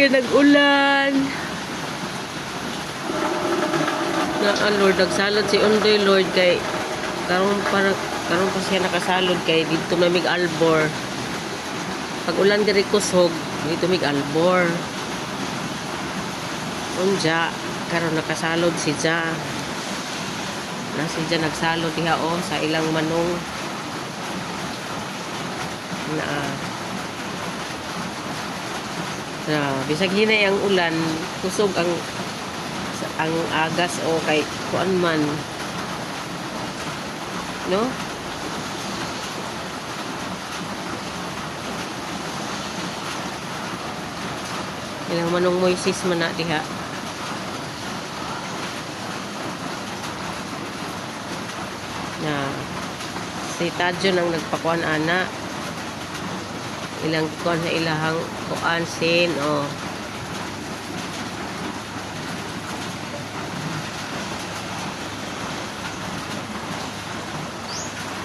kay nag-ulan. Na Lord, nagsalod si Undoy Lord kay karon pa siya nakasalod kay dito na mig albor. Pag ulan diri kusog, dito mig albor. Unja karon nakasalod si Ja. Na si Ja nagsalod diha sa ilang manong bisag hinay ang ulan, kusog ang agas o kay kuan man, no? Ilang manong Moises man na diha. Na si Tadjo nang nagpakuan ana ilang kuan sa ilahang kuan sin